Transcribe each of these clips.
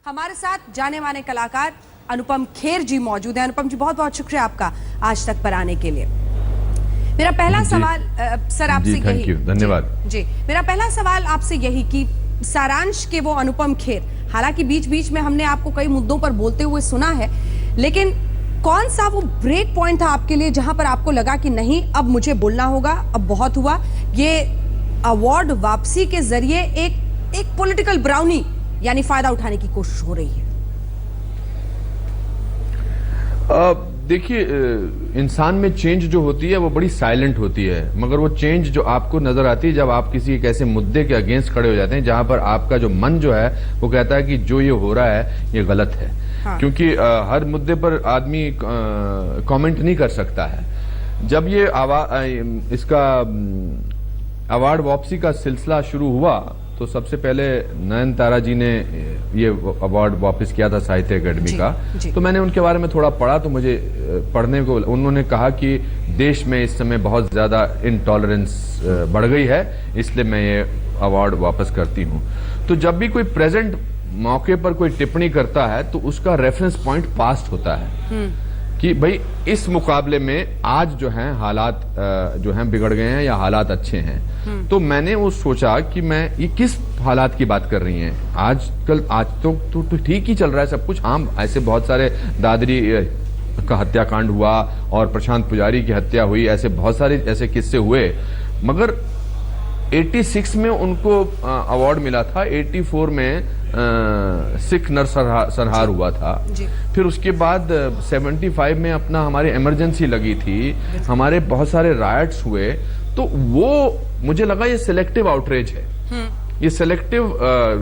हमारे साथ जाने माने कलाकार अनुपम खेर जी मौजूद हैं। अनुपम जी, बहुत बहुत शुक्रिया आपका आज तक पर आने के लिए। मेरा पहला सवाल सर आपसे यही, धन्यवाद जी मेरा पहला सवाल आपसे यही कि सारांश के वो अनुपम खेर, हालांकि बीच बीच में हमने आपको कई मुद्दों पर बोलते हुए सुना है, लेकिन कौन सा वो ब्रेक पॉइंट था आपके लिए जहां पर आपको लगा कि नहीं अब मुझे बोलना होगा, अब बहुत हुआ, ये अवार्ड वापसी के जरिए एक पॉलिटिकल ब्राउनी यानी फायदा उठाने की कोशिश हो रही है? देखिए, इंसान में चेंज जो होती है वो बड़ी साइलेंट होती है, मगर वो चेंज जो आपको नजर आती है जब आप किसी एक ऐसे मुद्दे के अगेंस्ट खड़े हो जाते हैं जहां पर आपका जो मन जो है वो कहता है कि जो ये हो रहा है ये गलत है। हाँ। क्योंकि हर मुद्दे पर आदमी कमेंट नहीं कर सकता है। जब ये इसका अवार्ड वापसी का सिलसिला शुरू हुआ तो सबसे पहले नयनतारा जी ने ये अवार्ड वापस किया था साहित्य अकेडमी का। तो मैंने उनके बारे में थोड़ा पढ़ा तो मुझे पढ़ने को उन्होंने कहा कि देश में इस समय बहुत ज्यादा इनटॉलरेंस बढ़ गई है, इसलिए मैं ये अवार्ड वापस करती हूँ। तो जब भी कोई प्रेजेंट मौके पर कोई टिप्पणी करता है तो उसका रेफरेंस पॉइंट पास्ट होता है कि भाई इस मुकाबले में आज जो है हालात जो हैं बिगड़ गए हैं या हालात अच्छे हैं। तो मैंने वो सोचा कि मैं ये किस हालात की बात कर रही हैं, आज तो ठीक ही चल रहा है सब कुछ। हाँ, ऐसे बहुत सारे दादरी का हत्याकांड हुआ और प्रशांत पुजारी की हत्या हुई, ऐसे बहुत सारे ऐसे किस्से हुए, मगर 86 में उनको अवार्ड मिला था, 84 में सिख नरसंहार हुआ था, फिर उसके बाद 75 में अपना हमारी इमरजेंसी लगी थी, हमारे बहुत सारे रायट्स हुए। तो वो मुझे लगा ये सिलेक्टिव आउटरीच है, ये सिलेक्टिव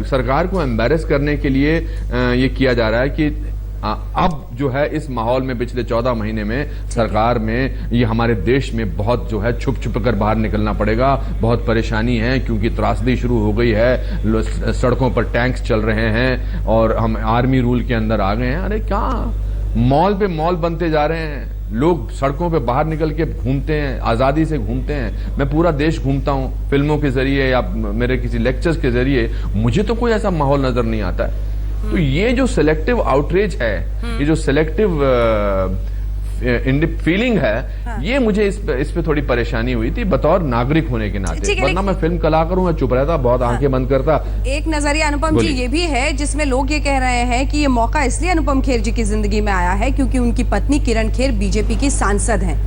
सरकार को एम्बैरेस करने के लिए ये किया जा रहा है कि अब जो है इस माहौल में पिछले 14 महीने में सरकार में ये हमारे देश में बहुत जो है छुप छुप कर बाहर निकलना पड़ेगा, बहुत परेशानी है क्योंकि त्रासदी शुरू हो गई है, सड़कों पर टैंक्स चल रहे हैं और हम आर्मी रूल के अंदर आ गए हैं। अरे क्या मॉल पे मॉल बनते जा रहे हैं, लोग सड़कों पे बाहर निकल के घूमते हैं, आजादी से घूमते हैं। मैं पूरा देश घूमता हूँ फिल्मों के जरिए या मेरे किसी लेक्चर्स के जरिए, मुझे तो कोई ऐसा माहौल नजर नहीं आता है। तो ये जो सिलेक्टिव आउटरीच है, ये जो सिलेक्टिव फीलिंग है, हाँ। ये मुझे इस पे थोड़ी परेशानी हुई थी बतौर नागरिक होने के नाते, वरना मैं फिल्म कलाकार हूं, मैं चुप रहता, बहुत हाँ। आंखें बंद करता। एक नजरिया अनुपम जी ये भी है जिसमें लोग ये कह रहे हैं कि ये मौका इसलिए अनुपम खेर जी की जिंदगी में आया है क्योंकि उनकी पत्नी किरण खेर बीजेपी की सांसद हैं,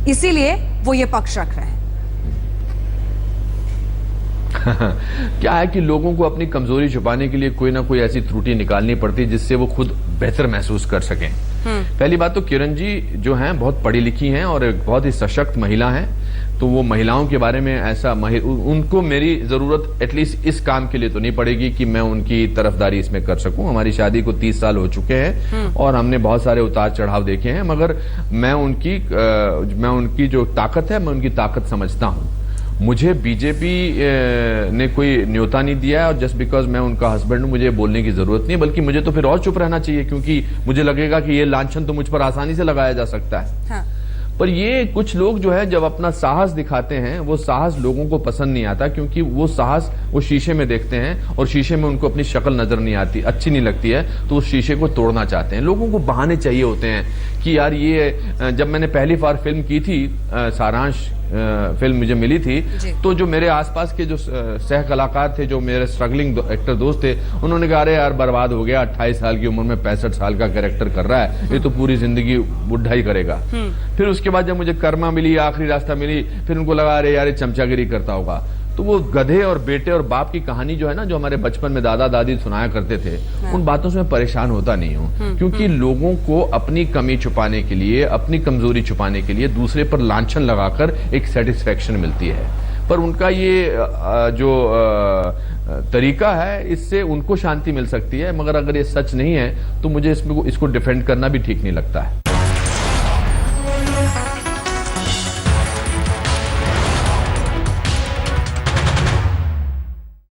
इसीलिए वो ये पक्ष रख रहे हैं। क्या है कि लोगों को अपनी कमजोरी छुपाने के लिए कोई ना कोई ऐसी त्रुटि निकालनी पड़ती है जिससे वो खुद बेहतर महसूस कर सकें। पहली बात तो किरण जी जो हैं बहुत पढ़ी लिखी हैं और एक बहुत ही सशक्त महिला हैं, तो वो महिलाओं के बारे में ऐसा उनको मेरी जरूरत एटलीस्ट इस काम के लिए तो नहीं पड़ेगी कि मैं उनकी तरफदारी इसमें कर सकूं। हमारी शादी को 30 साल हो चुके हैं और हमने बहुत सारे उतार चढ़ाव देखे हैं, मगर मैं उनकी जो ताकत है मैं उनकी ताकत समझता हूं। मुझे बीजेपी ने कोई न्योता नहीं दिया है और जस्ट बिकॉज मैं उनका हस्बैंड हूं मुझे बोलने की जरूरत नहीं, बल्कि मुझे तो फिर और चुप रहना चाहिए क्योंकि मुझे लगेगा कि ये लांछन तो मुझ पर आसानी से लगाया जा सकता है। हाँ। पर ये कुछ लोग जो है जब अपना साहस दिखाते हैं, वो साहस लोगों को पसंद नहीं आता क्योंकि वो साहस वो शीशे में देखते हैं और शीशे में उनको अपनी शक्ल नजर नहीं आती, अच्छी नहीं लगती है, तो उस शीशे को तोड़ना चाहते हैं। लोगों को बहाने चाहिए होते हैं कि यार ये जब मैंने पहली बार फिल्म की थी, सारांश फिल्म मुझे मिली थी, तो जो मेरे आसपास के जो सह कलाकार थे, जो मेरे स्ट्रगलिंग एक्टर दोस्त थे, उन्होंने कहा अरे यार बर्बाद हो गया, 28 साल की उम्र में 65 साल का कैरेक्टर कर रहा है, ये तो पूरी जिंदगी बुढ़ा ही करेगा। फिर उसके बाद जब मुझे कर्मा मिली, आखिरी रास्ता मिली, फिर उनको लगा अरे यार ये चमचागिरी करता होगा। तो वो गधे और बेटे और बाप की कहानी जो है ना, जो हमारे बचपन में दादा दादी सुनाया करते थे, उन बातों से मैं परेशान होता नहीं हूँ क्योंकि लोगों को अपनी कमी छुपाने के लिए, अपनी कमजोरी छुपाने के लिए दूसरे पर लांछन लगाकर एक सेटिस्फेक्शन मिलती है। पर उनका ये जो तरीका है, इससे उनको शांति मिल सकती है, मगर अगर ये सच नहीं है तो मुझे इसको डिफेंड करना भी ठीक नहीं लगता है।